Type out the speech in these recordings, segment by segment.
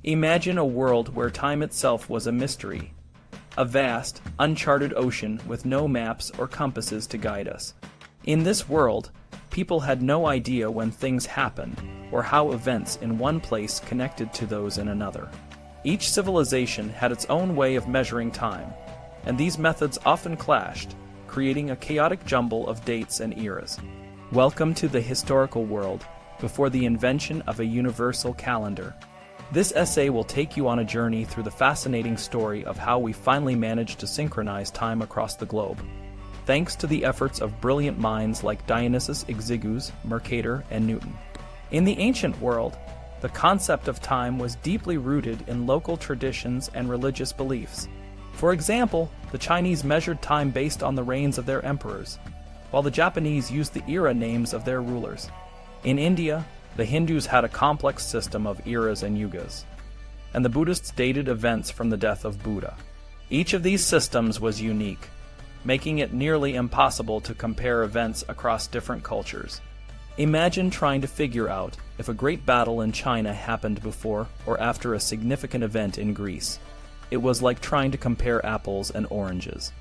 Imagine a world where time itself was a mystery, a vast, uncharted ocean with no maps or compasses to guide us. In this world, people had no idea when things happened or how events in one place connected to those in another. Each civilization had its own way of measuring time, and these methods often clashed, creating a chaotic jumble of dates and eras. Welcome to the historical world before the invention of a universal calendar. This essay will take you on a journey through the fascinating story of how we finally managed to synchronize time across the globe, thanks to the efforts of brilliant minds like Dionysus Exiguus, Mercator, and Newton. In the ancient world, the concept of time was deeply rooted in local traditions and religious beliefs. For example, the Chinese measured time based on the reigns of their emperors, while the Japanese used the era names of their rulers. In India, the Hindus had a complex system of eras and yugas, and the Buddhists dated events from the death of Buddha. Each of these systems was unique, making it nearly impossible to compare events across different cultures. Imagine trying to figure out if a great battle in China happened before or after a significant event in Greece. It was like trying to compare apples and oranges.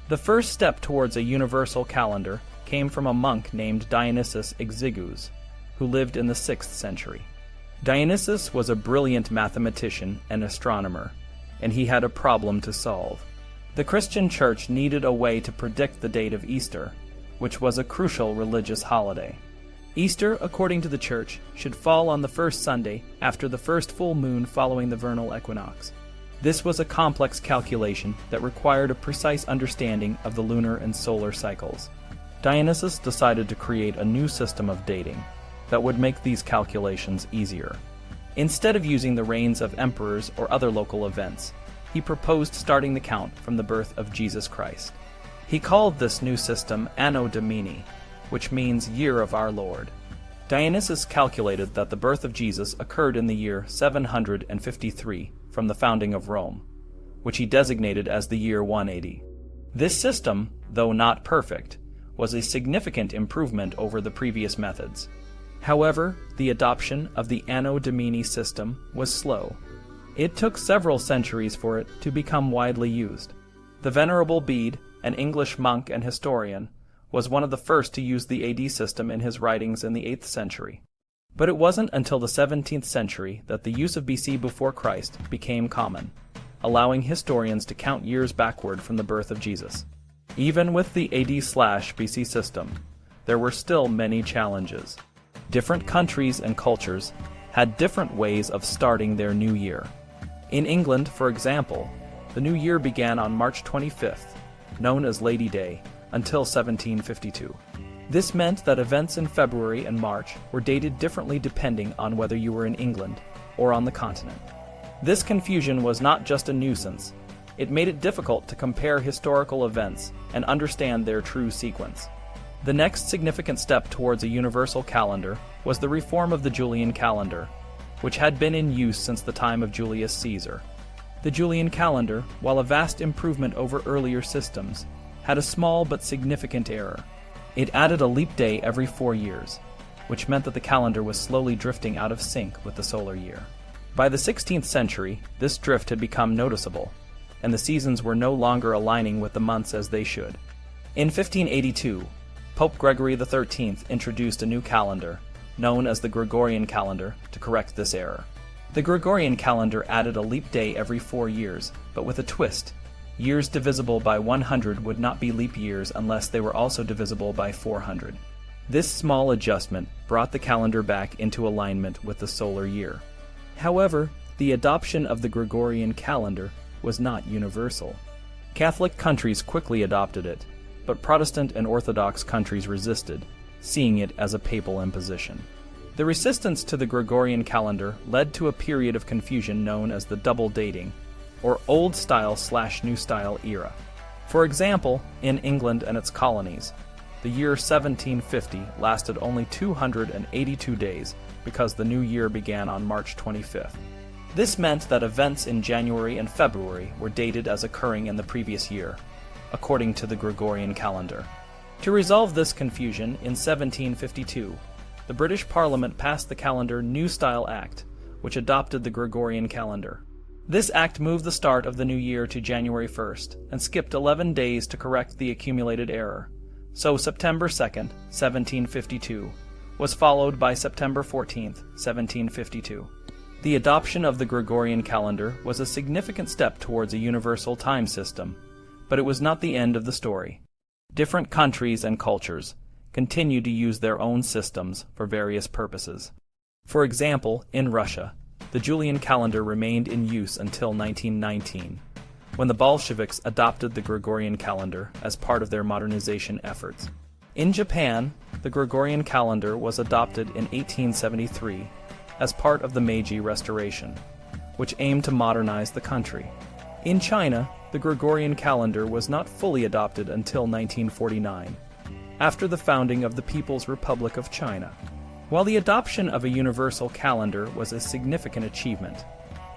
The first step towards a universal calendar came from a monk named Dionysus Exiguus, who lived in the 6th century. Dionysus was a brilliant mathematician and astronomer, and he had a problem to solve. The Christian Church needed a way to predict the date of Easter, which was a crucial religious holiday. Easter, according to the Church, should fall on the first Sunday after the first full moon following the vernal equinox. This was a complex calculation that required a precise understanding of the lunar and solar cycles. Dionysus decided to create a new system of dating that would make these calculations easier. Instead of using the reigns of emperors or other local events, he proposed starting the count from the birth of Jesus Christ. He called this new system Anno Domini, which means Year of Our Lord. Dionysus calculated that the birth of Jesus occurred in the year 753 from the founding of Rome, which he designated as the year 180. This system, though not perfect, was a significant improvement over the previous methods. However, the adoption of the Anno Domini system was slow. It took several centuries for it to become widely used. The Venerable Bede, an English monk and historian, was one of the first to use the AD system in his writings in the 8th century. But it wasn't until the 17th century that the use of BC before Christ became common, allowing historians to count years backward from the birth of Jesus. Even with the AD/BC system, there were still many challenges. Different countries and cultures had different ways of starting their new year. In England, for example, the new year began on March 25th, known as Lady Day, until 1752. This meant that events in February and March were dated differently depending on whether you were in England or on the continent. This confusion was not just a nuisance, it made it difficult to compare historical events and understand their true sequence. The next significant step towards a universal calendar was the reform of the Julian calendar, which had been in use since the time of Julius Caesar. The Julian calendar, while a vast improvement over earlier systems, had a small but significant error. It added a leap day every 4 years, which meant that the calendar was slowly drifting out of sync with the solar year. By the 16th century, this drift had become noticeable, and the seasons were no longer aligning with the months as they should. In 1582, Pope Gregory XIII introduced a new calendar, known as the Gregorian calendar, to correct this error. The Gregorian calendar added a leap day every 4 years, but with a twist. Years divisible by 100 would not be leap years unless they were also divisible by 400. This small adjustment brought the calendar back into alignment with the solar year. However, the adoption of the Gregorian calendar was not universal. Catholic countries quickly adopted it, but Protestant and Orthodox countries resisted, seeing it as a papal imposition. The resistance to the Gregorian calendar led to a period of confusion known as the double dating, or Old Style/New Style era. For example, in England and its colonies, the year 1750 lasted only 282 days because the new year began on March 25th. This meant that events in January and February were dated as occurring in the previous year, according to the Gregorian calendar. To resolve this confusion, in 1752, the British Parliament passed the calendar New Style Act, which adopted the Gregorian calendar. This act moved the start of the new year to January 1st and skipped 11 days to correct the accumulated error. So September 2nd, 1752, was followed by September 14th, 1752. The adoption of the Gregorian calendar was a significant step towards a universal time system, but it was not the end of the story. Different countries and cultures continued to use their own systems for various purposes. For example, in Russia, the Julian calendar remained in use until 1919, when the Bolsheviks adopted the Gregorian calendar as part of their modernization efforts. In Japan, the Gregorian calendar was adopted in 1873 as part of the Meiji Restoration, which aimed to modernize the country. In China, the Gregorian calendar was not fully adopted until 1949, after the founding of the People's Republic of China. While the adoption of a universal calendar was a significant achievement,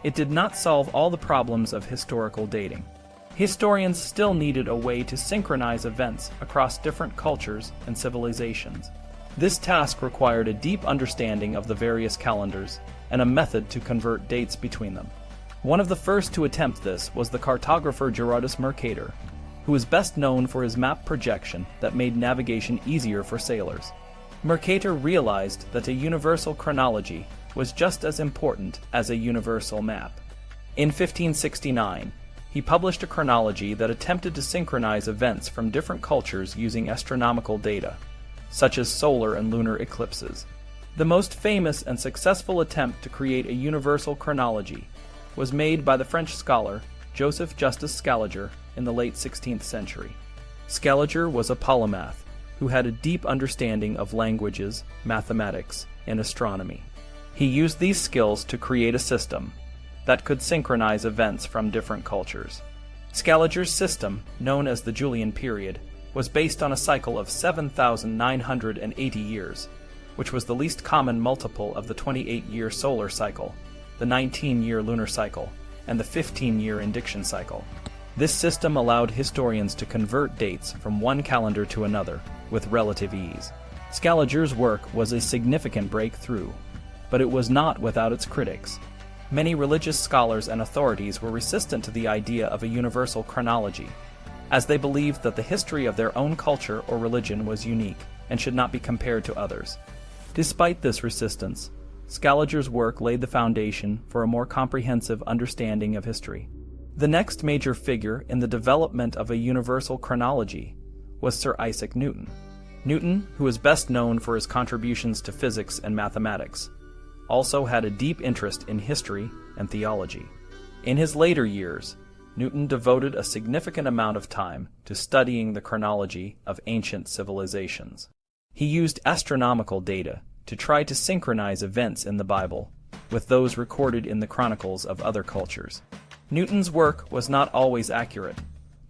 it did not solve all the problems of historical dating. Historians still needed a way to synchronize events across different cultures and civilizations. This task required a deep understanding of the various calendars and a method to convert dates between them. One of the first to attempt this was the cartographer Mercator, who is best known for his map projection that made navigation easier for sailors. Mercator realized that a universal chronology was just as important as a universal map. In 1569, he published a chronology that attempted to synchronize events from different cultures using astronomical data, such as solar and lunar eclipses. The most famous and successful attempt to create a universal chronology was made by the French scholar Joseph Justus Scaliger in the late 16th century. Scaliger was a polymath who had a deep understanding of languages, mathematics, and astronomy. He used these skills to create a system that could synchronize events from different cultures. Scaliger's system, known as the Julian period, was based on a cycle of 7,980 years, which was the least common multiple of the 28-year solar cycle, the 19-year lunar cycle, and the 15-year indiction cycle. This system allowed historians to convert dates from one calendar to another with relative ease. Scaliger's work was a significant breakthrough, but it was not without its critics. Many religious scholars and authorities were resistant to the idea of a universal chronology, as they believed that the history of their own culture or religion was unique and should not be compared to others. Despite this resistance, Scaliger's work laid the foundation for a more comprehensive understanding of history. The next major figure in the development of a universal chronology was Sir Isaac Newton. Newton, who is best known for his contributions to physics and mathematics, also had a deep interest in history and theology. In his later years, Newton devoted a significant amount of time to studying the chronology of ancient civilizations. He used astronomical data to try to synchronize events in the Bible with those recorded in the chronicles of other cultures. Newton's work was not always accurate,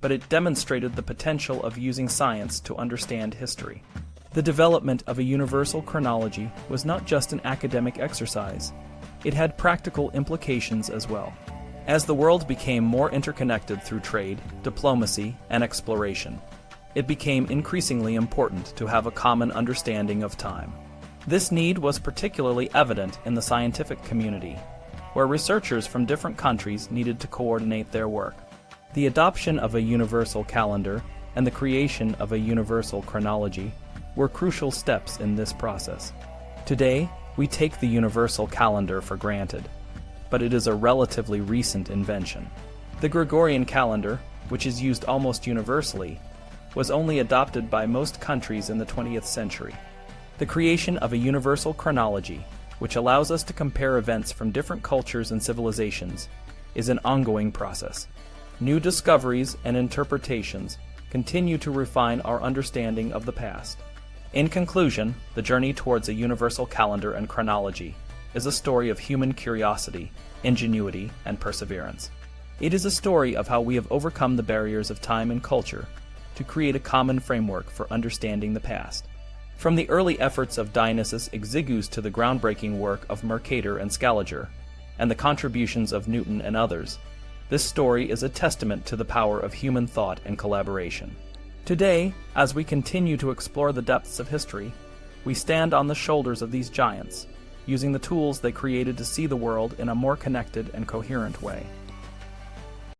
but it demonstrated the potential of using science to understand history. The development of a universal chronology was not just an academic exercise. It had practical implications as well. As the world became more interconnected through trade, diplomacy, and exploration, it became increasingly important to have a common understanding of time. This need was particularly evident in the scientific community, where researchers from different countries needed to coordinate their work. The adoption of a universal calendar and the creation of a universal chronology were crucial steps in this process. Today, we take the universal calendar for granted, but it is a relatively recent invention. The Gregorian calendar, which is used almost universally, was only adopted by most countries in the 20th century. The creation of a universal chronology, which allows us to compare events from different cultures and civilizations, is an ongoing process. New discoveries and interpretations continue to refine our understanding of the past. In conclusion, the journey towards a universal calendar and chronology is a story of human curiosity, ingenuity, and perseverance. It is a story of how we have overcome the barriers of time and culture to create a common framework for understanding the past. From the early efforts of Dionysus Exiguus to the groundbreaking work of Mercator and Scaliger, and the contributions of Newton and others, this story is a testament to the power of human thought and collaboration. Today, as we continue to explore the depths of history, we stand on the shoulders of these giants, using the tools they created to see the world in a more connected and coherent way.